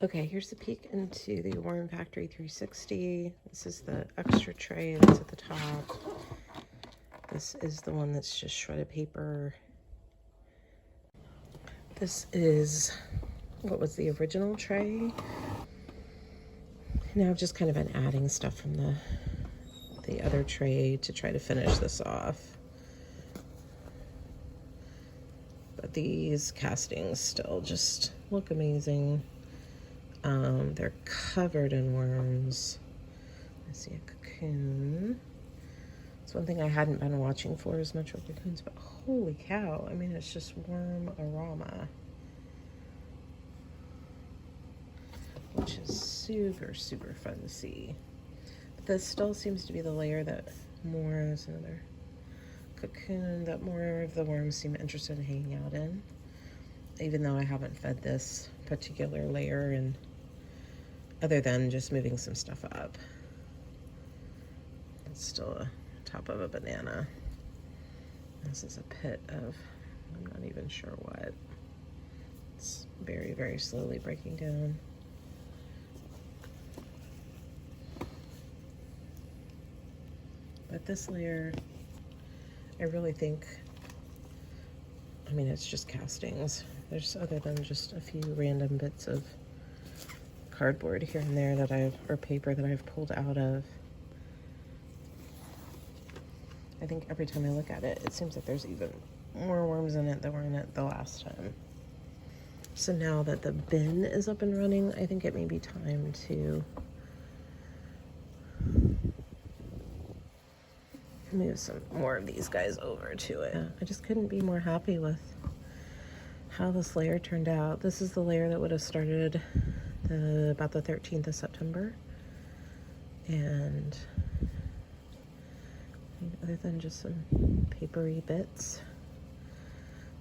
Okay, here's the peek into the Worm Factory 360. This is the extra tray that's at the top. This is the one that's just shredded paper. This is what was the original tray. Now I've just kind of been adding stuff from the other tray to try to finish this off. But these castings still just look amazing. They're covered in worms. I see a cocoon. It's one thing I hadn't been watching for as much with cocoons, but holy cow, I mean, it's just worm-arama. Which is super, super fun to see. But this still seems to be the layer that there's another cocoon that more of the worms seem interested in hanging out in. Even though I haven't fed this particular layer, and other than just moving some stuff up. It's still a top of a banana. This is a pit of, I'm not even sure what. It's very, very slowly breaking down. But this layer, I really think, I mean, it's just castings. There's, other than just a few random bits of cardboard here and there or paper that I've pulled out of. I think every time I look at it, it seems like there's even more worms in it than were in it the last time. So now that the bin is up and running, I think it may be time to move some more of these guys over to it. I just couldn't be more happy with how this layer turned out. This is the layer that would have started about the 13th of September. And other than just some papery bits,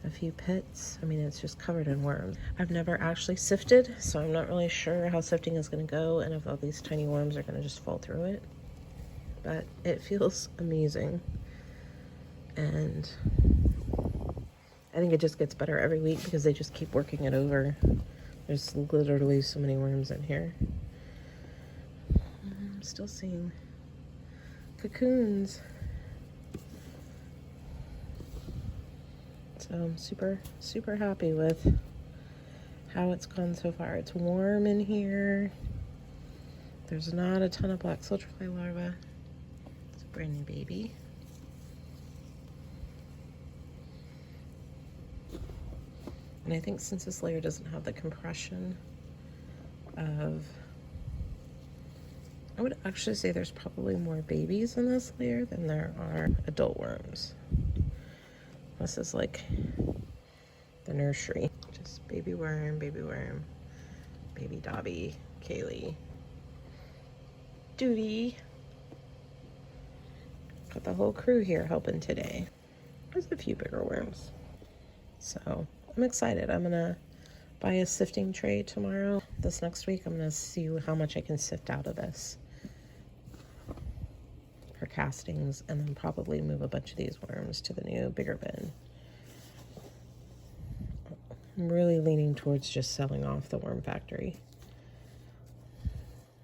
a few pits, I mean, it's just covered in worms. I've never actually sifted, so I'm not really sure how sifting is going to go and if all these tiny worms are going to just fall through it. But it feels amazing. And I think it just gets better every week because they just keep working it over. There's literally so many worms in here. I'm still seeing cocoons. So I'm super, super happy with how it's gone so far. It's warm in here. There's not a ton of black soldier fly larvae. It's a brand new baby. And I think since this layer doesn't have the compression of, I would actually say there's probably more babies in this layer than there are adult worms. This is like the nursery. Just baby worm, baby Dobby, Kailey, Duvey. Got the whole crew here helping today. There's a few bigger worms. So I'm excited. I'm gonna buy a sifting tray tomorrow. This next week, I'm gonna see how much I can sift out of this for castings, and then probably move a bunch of these worms to the new, bigger bin. I'm really leaning towards just selling off the Worm Factory.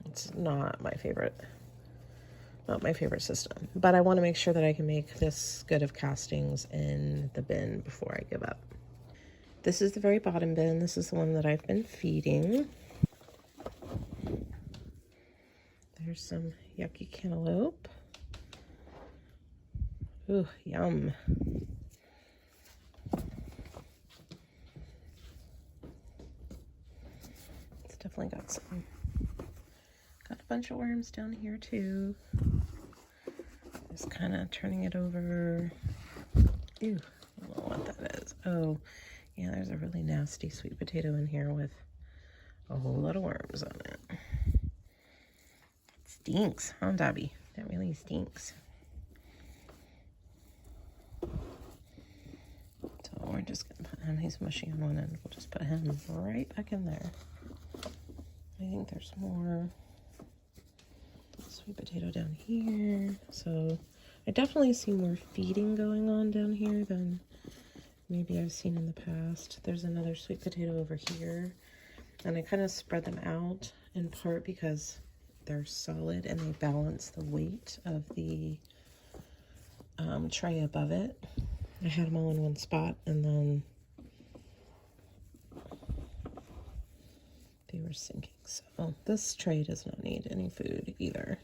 It's not my favorite system, but I want to make sure that I can make this good of castings in the bin before I give up. This is the very bottom bin. This is the one that I've been feeding. There's some yucky cantaloupe. Ooh, yum. It's definitely got a bunch of worms down here too. Just kind of turning it over. Ew, I don't know what that is. Oh, yeah, there's a really nasty sweet potato in here with a whole lot of worms on it. It stinks, huh, Dobby? That really stinks. So we're just gonna put him, he's mushy on one end. We'll just put him right back in there. I think there's more sweet potato down here. So I definitely see more feeding going on down here than maybe I've seen in the past. There's another sweet potato over here. And I kind of spread them out in part because they're solid and they balance the weight of the tray above it. I had them all in one spot and then they were sinking. So this tray does not need any food either.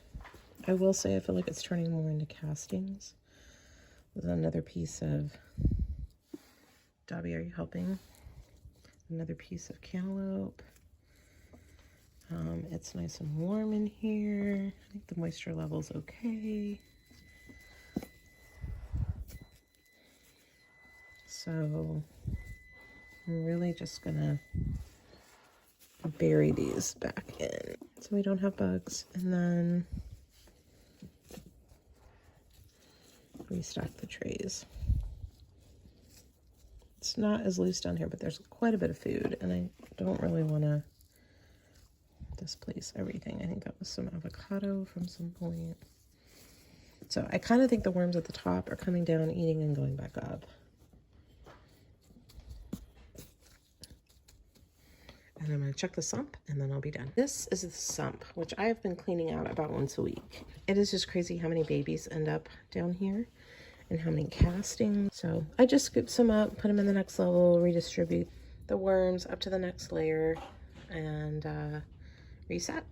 I will say I feel like it's turning more into castings. There's another piece of Dobby, are you helping? Another piece of cantaloupe. It's nice and warm in here. I think the moisture level's okay. So I'm really just gonna bury these back in so we don't have bugs, and then restock the trays. It's not as loose down here, but there's quite a bit of food, and I don't really want to displace everything. I think that was some avocado from some point. So I kind of think the worms at the top are coming down, eating, and going back up. And I'm going to check the sump, and then I'll be done. This is the sump, which I have been cleaning out about once a week. It is just crazy how many babies end up down here and how many castings. So I just scoop some up, put them in the next level, redistribute the worms up to the next layer, and reset.